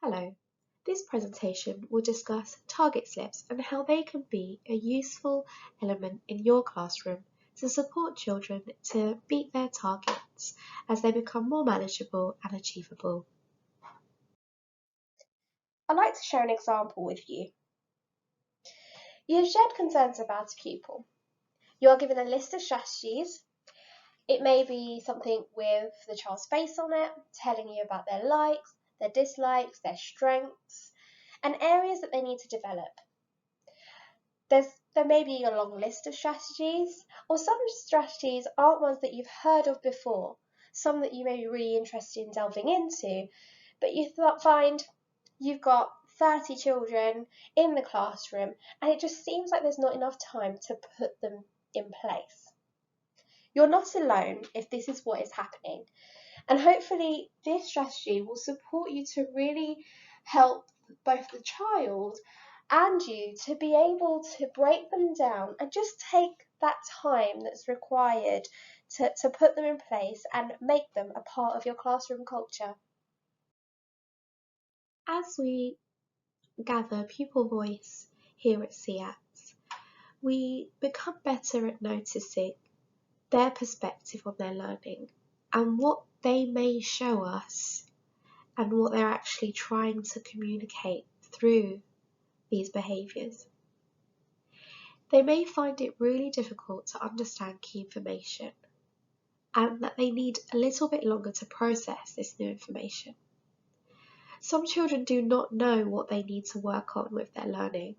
Hello, this presentation will discuss target slips and how they can be a useful element in your classroom to support children to meet their targets as they become more manageable and achievable. I'd like to share an example with you. You have shared concerns about a pupil. You are given a list of strategies. It may be something with the child's face on it, telling you about their likes, their dislikes, their strengths, and areas that they need to develop. There may be a long list of strategies, or some strategies aren't ones that you've heard of before, some that you may be really interested in delving into, but you find you've got 30 children in the classroom and it just seems like there's not enough time to put them in place. You're not alone if this is what is happening, and hopefully this strategy will support you to really help both the child and you to be able to break them down and just take that time that's required to put them in place and make them a part of your classroom culture. As we gather pupil voice here at CATS, we become better at noticing their perspective on their learning and what they may show us and what they're actually trying to communicate through these behaviours. They may find it really difficult to understand key information and that they need a little bit longer to process this new information. Some children do not know what they need to work on with their learning,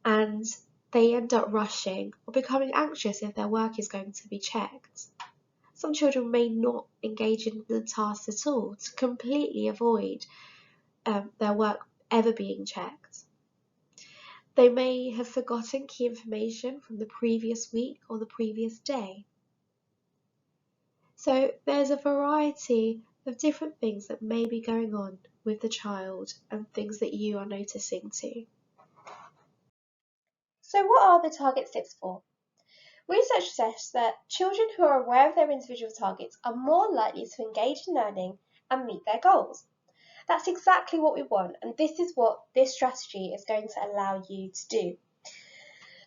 and they end up rushing or becoming anxious if their work is going to be checked. Some children may not engage in the task at all to completely avoid their work ever being checked. They may have forgotten key information from the previous week or the previous day. So there's a variety of different things that may be going on with the child and things that you are noticing too. So what are the target slips for? Research suggests that children who are aware of their individual targets are more likely to engage in learning and meet their goals. That's exactly what we want, and this is what this strategy is going to allow you to do.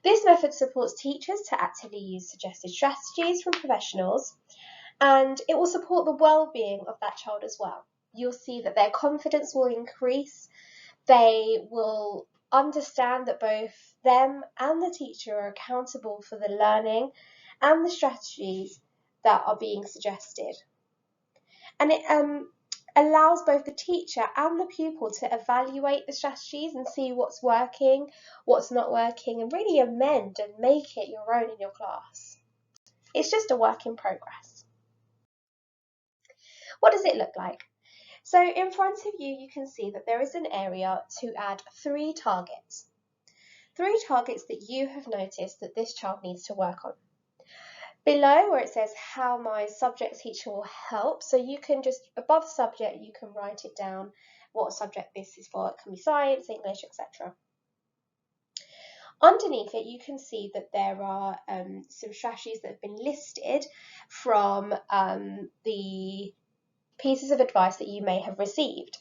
This method supports teachers to actively use suggested strategies from professionals, and it will support the well-being of that child as well. You'll see that their confidence will increase. They will understand that both them and the teacher are accountable for the learning and the strategies that are being suggested. And it allows both the teacher and the pupil to evaluate the strategies and see what's working, what's not working, and really amend and make it your own in your class. It's just a work in progress. What does it look like? So in front of you, you can see that there is an area to add 3 targets. 3 targets that you have noticed that this child needs to work on. Below where it says how my subject teacher will help, so you can just, above subject, you can write it down what subject this is for. It can be science, English, etc. Underneath it, you can see that there are some strategies that have been listed from the pieces of advice that you may have received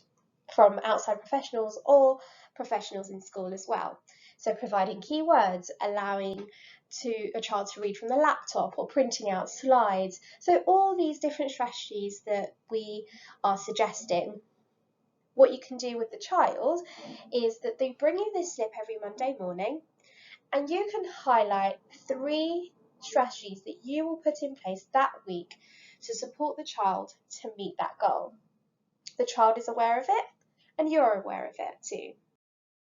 from outside professionals or professionals in school as well. So providing keywords, allowing a child to read from the laptop or printing out slides. So all these different strategies that we are suggesting. What you can do with the child is that they bring you this slip every Monday morning and you can highlight 3 strategies that you will put in place that week to support the child to meet that goal. The child is aware of it and you're aware of it too.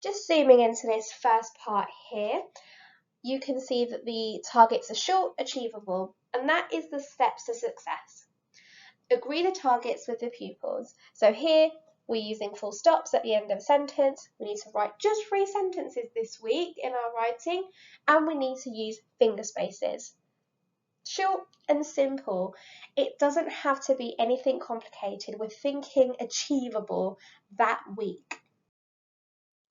Just zooming into this first part here, you can see that the targets are short, achievable, and that is the steps to success. Agree the targets with the pupils. So here we're using full stops at the end of a sentence. We need to write just 3 sentences this week in our writing, and we need to use finger spaces. Short and simple. It doesn't have to be anything complicated. We're thinking achievable that week.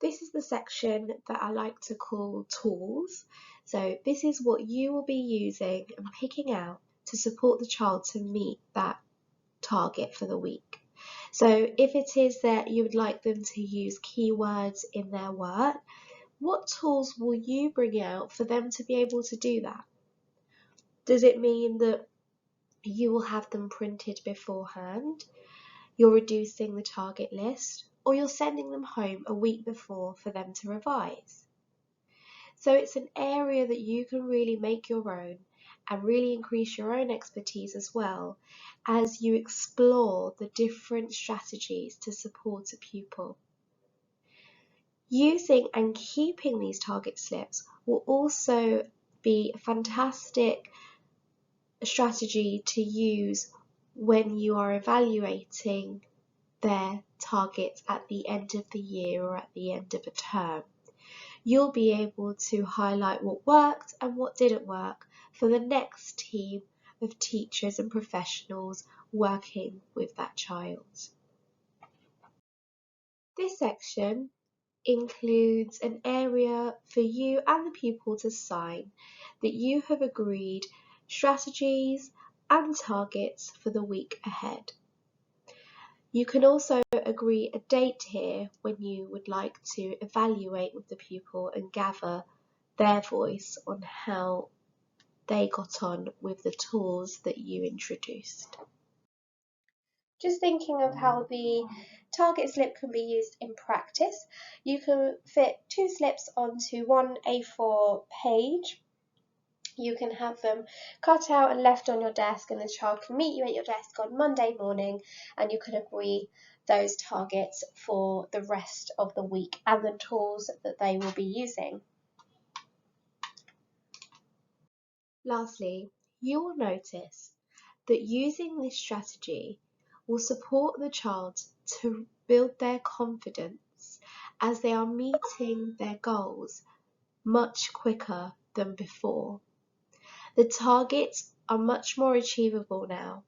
This is the section that I like to call tools. So this is what you will be using and picking out to support the child to meet that target for the week. So if it is that you would like them to use keywords in their work, what tools will you bring out for them to be able to do that? Does it mean that you will have them printed beforehand, you're reducing the target list, or you're sending them home a week before for them to revise? So it's an area that you can really make your own and really increase your own expertise as well as you explore the different strategies to support a pupil. Using and keeping these target slips will also be a fantastic strategy to use when you are evaluating their targets at the end of the year or at the end of a term. You'll be able to highlight what worked and what didn't work for the next team of teachers and professionals working with that child. This section includes an area for you and the pupil to sign that you have agreed strategies and targets for the week ahead. You can also agree a date here when you would like to evaluate with the pupil and gather their voice on how they got on with the tools that you introduced. Just thinking of how the target slip can be used in practice, you can fit 2 slips onto one A4 page. You can have them cut out and left on your desk, and the child can meet you at your desk on Monday morning, and you can agree those targets for the rest of the week and the tools that they will be using. Lastly, you will notice that using this strategy will support the child to build their confidence as they are meeting their goals much quicker than before. The targets are much more achievable now,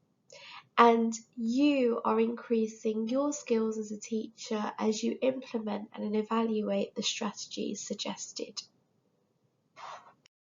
and you are increasing your skills as a teacher as you implement and evaluate the strategies suggested.